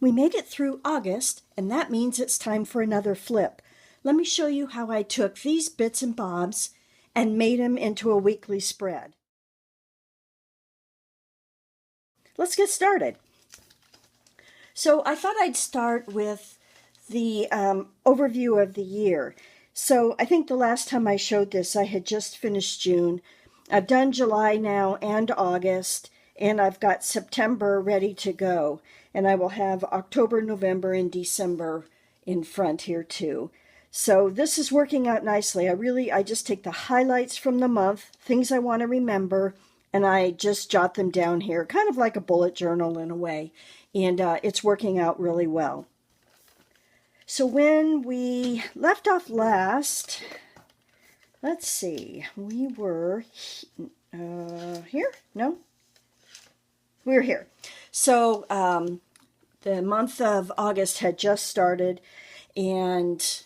We made it through August, and that means it's time for another flip. Let me show you how I took these bits and bobs and made them into a weekly spread. Let's get started. So I thought I'd start with the overview of the year. So I think the last time I showed this, I had just finished June. I've done July now and August, and I've got September ready to go. And I will have October, November, and December in front here too. So this is working out nicely. I just take the highlights from the month, things I want to remember, and I just jot them down here, kind of like a bullet journal in a way. And it's working out really well. So when we left off last, let's see, we were here? No? We were here. So the month of August had just started, and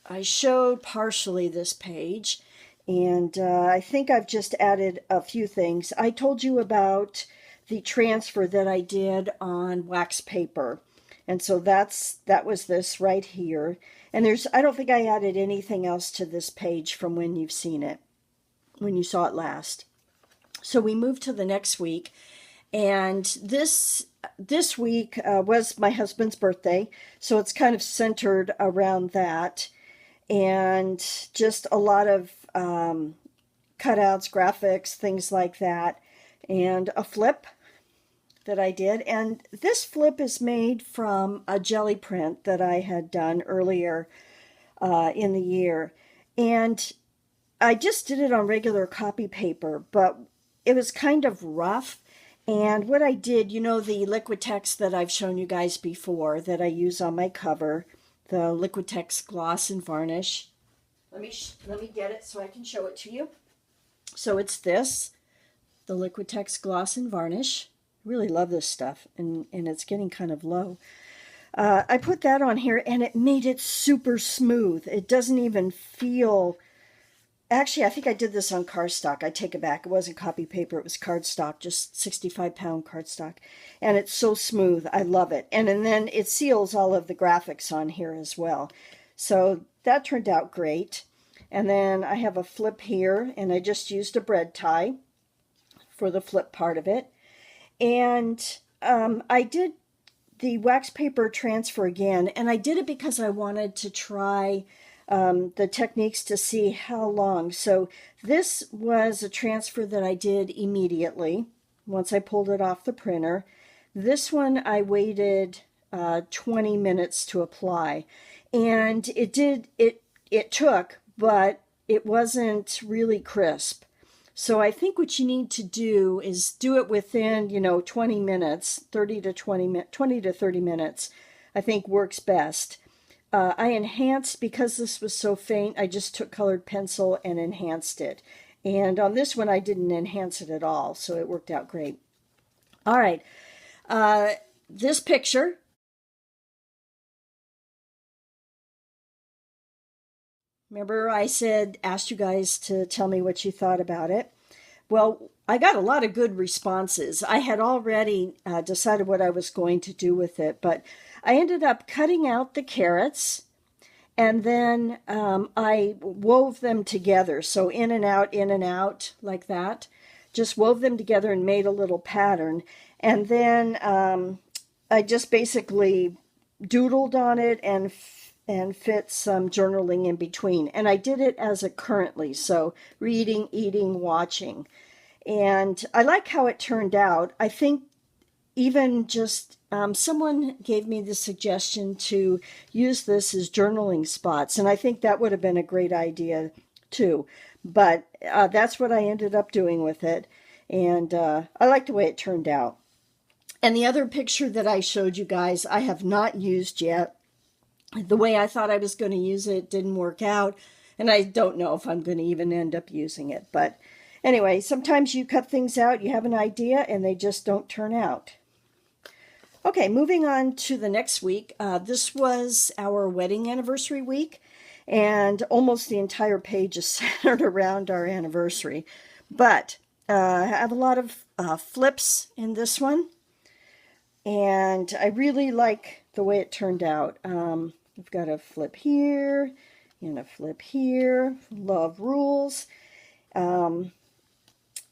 I showed partially this page, and I think I've just added a few things. I told you about the transfer that I did on wax paper, and so that was this right here. And I don't think I added anything else to this page from when you've seen it, when you saw it last. So we moved to the next week, and this week was my husband's birthday, so it's kind of centered around that, and just a lot of cutouts, graphics, things like that, and a flip that I did. And this flip is made from a jelly print that I had done earlier in the year, and I just did it on regular copy paper, but it was kind of rough. And what I did, you know, the Liquitex that I've shown you guys before that I use on my cover, the Liquitex Gloss and Varnish. Let me get it so I can show it to you. So it's this, the Liquitex Gloss and Varnish. I really love this stuff, and it's getting kind of low. I put that on here, and it made it super smooth. It doesn't even feel... Actually, I think I did this on cardstock. I take it back. It wasn't copy paper. It was cardstock, just 65-pound cardstock. And it's so smooth. I love it. And then it seals all of the graphics on here as well. So that turned out great. And then I have a flip here, and I just used a bread tie for the flip part of it. And I did the wax paper transfer again, and I did it because I wanted to try the techniques to see how long. So this was a transfer that I did immediately once I pulled it off the printer. This one I waited 20 minutes to apply, and it took, but it wasn't really crisp. So I think what you need to do is do it within, 20 minutes, 20 to 30 minutes, I think works best. I enhanced, because this was so faint, I just took colored pencil and enhanced it. And on this one, I didn't enhance it at all, so it worked out great. All right, this picture. Remember I asked you guys to tell me what you thought about it. Well, I got a lot of good responses. I had already decided what I was going to do with it, but I ended up cutting out the carrots, and then I wove them together. So in and out, like that. Just wove them together and made a little pattern. And then I just basically doodled on it and fit some journaling in between. And I did it as a currently, so reading, eating, watching. And I like how it turned out. I think even just someone gave me the suggestion to use this as journaling spots, and I think that would have been a great idea too. But that's what I ended up doing with it, and I like the way it turned out. And the other picture that I showed you guys, I have not used yet. The way I thought I was going to use it didn't work out, and I don't know if I'm going to even end up using it. But anyway, sometimes you cut things out, you have an idea, and they just don't turn out. Okay, moving on to the next week. This was our wedding anniversary week, and almost the entire page is centered around our anniversary. But I have a lot of flips in this one. And I really like the way it turned out. We've got a flip here and a flip here. Love rules. And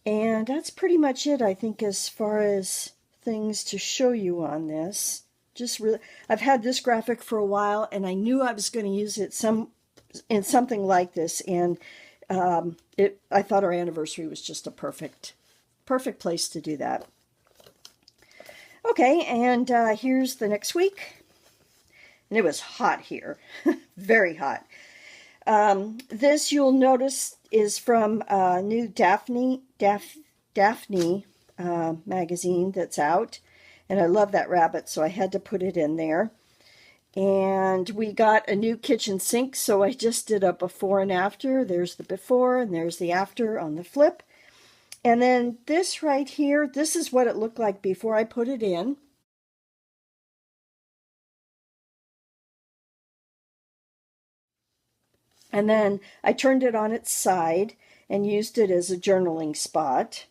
that's pretty much it, I think, as far as things to show you on this. Just really, I've had this graphic for a while, and I knew I was going to use it in something like this, and I thought our anniversary was just a perfect place to do that. Okay, and here's the next week, and it was hot here, very hot. This, you'll notice, is from a new Daphne magazine that's out. And I love that rabbit, so I had to put it in there. And we got a new kitchen sink, so I just did a before and after. There's the before and there's the after on the flip. And then this right here, this is what it looked like before I put it in. And then I turned it on its side and used it as a journaling spot.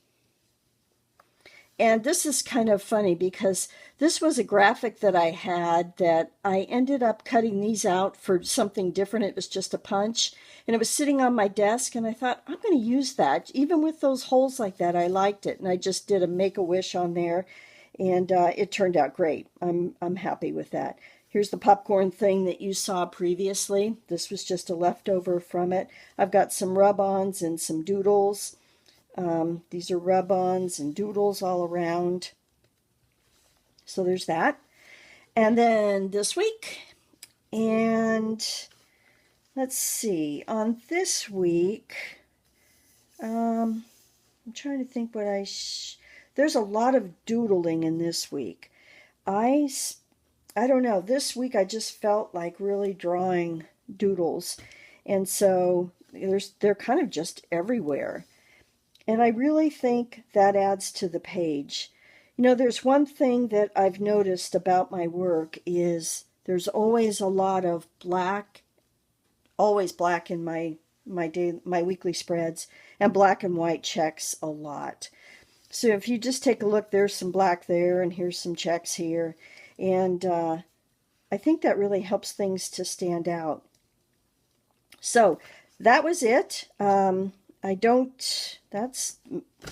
And this is kind of funny because this was a graphic that I had that I ended up cutting these out for something different. It was just a punch, and it was sitting on my desk, and I thought, I'm going to use that. Even with those holes like that, I liked it, and I just did a Make-A-Wish on there, and it turned out great. I'm happy with that. Here's the popcorn thing that you saw previously. This was just a leftover from it. I've got some rub-ons and some doodles. These are rub-ons and doodles all around. So there's that. And then this week, and let's see, on this week, I'm trying to think what there's a lot of doodling in this week. I don't know, this week I just felt like really drawing doodles. And so they're kind of just everywhere. And I really think that adds to the page. You know, there's one thing that I've noticed about my work is there's always a lot of black, always black in my weekly spreads, and black and white checks a lot. So if you just take a look, there's some black there, and here's some checks here. And I think that really helps things to stand out. So that was it.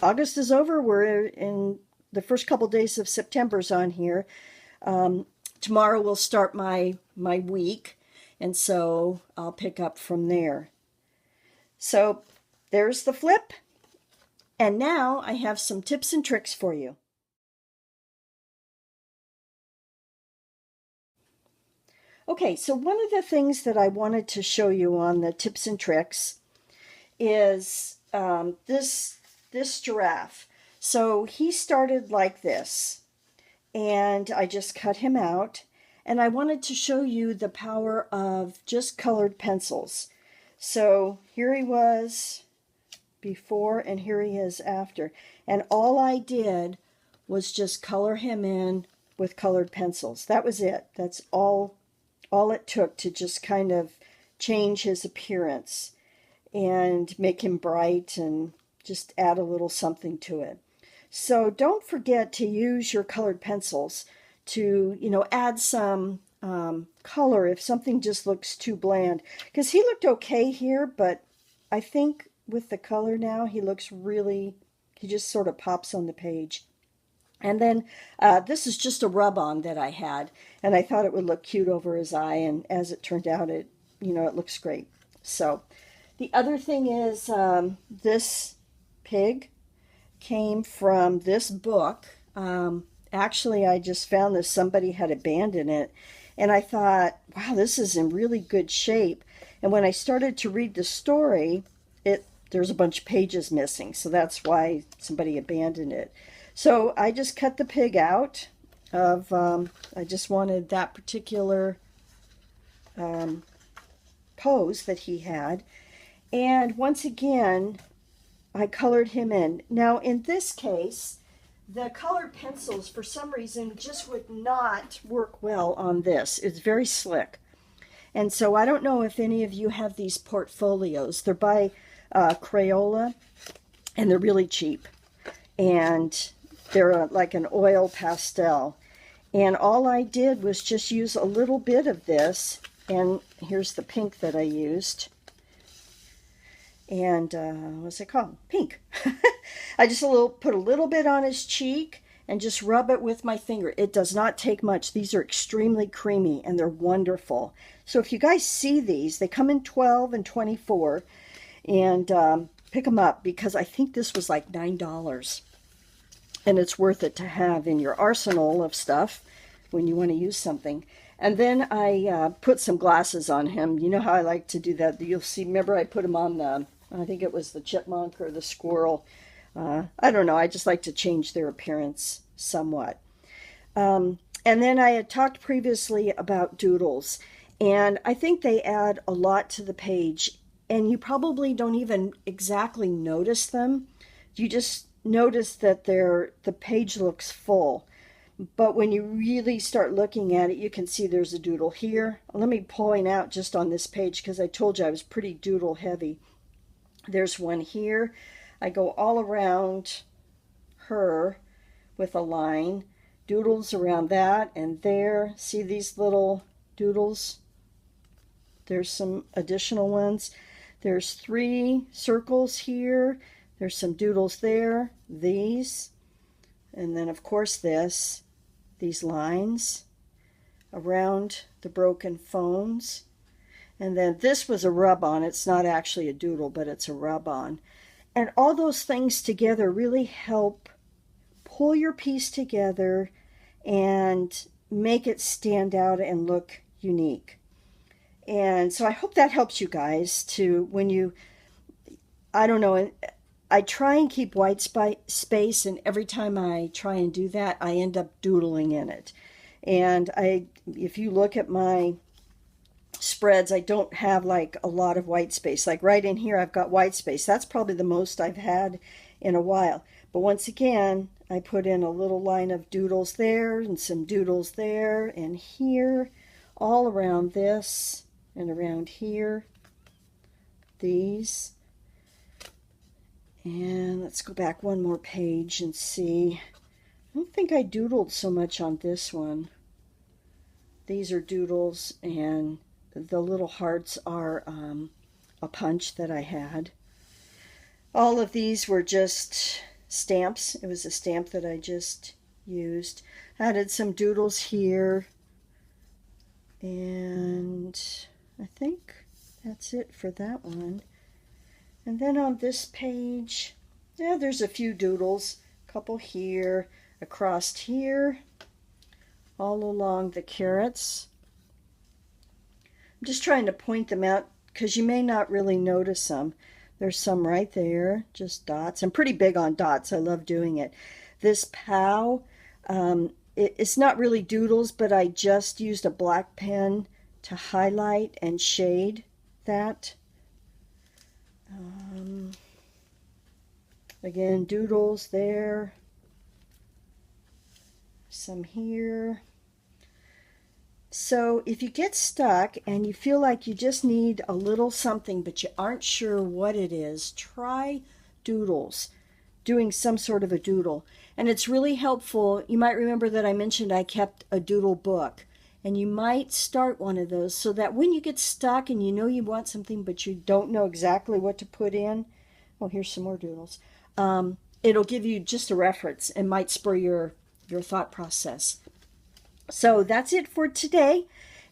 August is over. We're in the first couple days of September's on here. Tomorrow will start my week, and so I'll pick up from there. So there's the flip, and now I have some tips and tricks for you. Okay, so one of the things that I wanted to show you on the tips and tricks is this giraffe. So he started like this, and I just cut him out, and I wanted to show you the power of just colored pencils. So here he was before, and here he is after, and all I did was just color him in with colored pencils. That was it. That's all it took to just kind of change his appearance and make him bright and just add a little something to it. So don't forget to use your colored pencils to, add some color if something just looks too bland. Because he looked okay here, but I think with the color now, he just sort of pops on the page. And then this is just a rub-on that I had, and I thought it would look cute over his eye, and as it turned out, it looks great. So the other thing is this pig came from this book. Actually, I just found this. Somebody had abandoned it, and I thought, wow, this is in really good shape. And when I started to read the story, there's a bunch of pages missing, so that's why somebody abandoned it. So I just cut the pig out of, I just wanted that particular pose that he had. And once again, I colored him in. Now, in this case, the colored pencils, for some reason, just would not work well on this. It's very slick. And so I don't know if any of you have these portfolios. They're by Crayola, and they're really cheap. And they're like an oil pastel. And all I did was just use a little bit of this. And here's the pink that I used. And what's it called? Pink. I just put a little bit on his cheek and just rub it with my finger. It does not take much. These are extremely creamy and they're wonderful. So if you guys see these, they come in 12 and 24. And pick them up because I think this was like $9. And it's worth it to have in your arsenal of stuff when you want to use something. And then I put some glasses on him. You know how I like to do that. You'll see, remember I put him on the, I think it was the chipmunk or the squirrel. I don't know. I just like to change their appearance somewhat. And then I had talked previously about doodles. And I think they add a lot to the page. And you probably don't even exactly notice them. You just notice that the page looks full. But when you really start looking at it, you can see there's a doodle here. Let me point out just on this page, because I told you I was pretty doodle heavy. There's one here. I go all around her with a line. Doodles around that and there. See these little doodles? There's some additional ones. There's 3 circles here. There's some doodles there. These. And then, of course, these lines around the broken phones. And then this was a rub-on. It's not actually a doodle, but it's a rub-on. And all those things together really help pull your piece together and make it stand out and look unique. And so I hope that helps you guys to, when you, I don't know, I try and keep white space, and every time I try and do that, I end up doodling in it. And if you look at my spreads, I don't have like a lot of white space. Like right in here, I've got white space. That's probably the most I've had in a while. But once again, I put in a little line of doodles there and some doodles there and here, all around this and around here. These. And let's go back one more page and see. I don't think I doodled so much on this one. These are doodles, and the little hearts are a punch that I had. All of these were just stamps. It was a stamp that I just used. Added some doodles here. And I think that's it for that one. And then on this page, yeah, there's a few doodles, a couple here, across here, all along the carrots. I'm just trying to point them out because you may not really notice them. There's some right there, just dots. I'm pretty big on dots. I love doing it. This POW, it's not really doodles, but I just used a black pen to highlight and shade that. Again, doodles there, some here. So if you get stuck and you feel like you just need a little something but you aren't sure what it is, try doodles, doing some sort of a doodle. And it's really helpful. You might remember that I mentioned I kept a doodle book. And you might start one of those so that when you get stuck and you know you want something but you don't know exactly what to put in, oh, here's some more doodles. It'll give you just a reference and might spur your thought process. So that's it for today.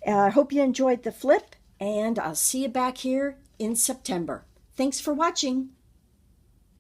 I hope you enjoyed the flip, and I'll see you back here in September. Thanks for watching.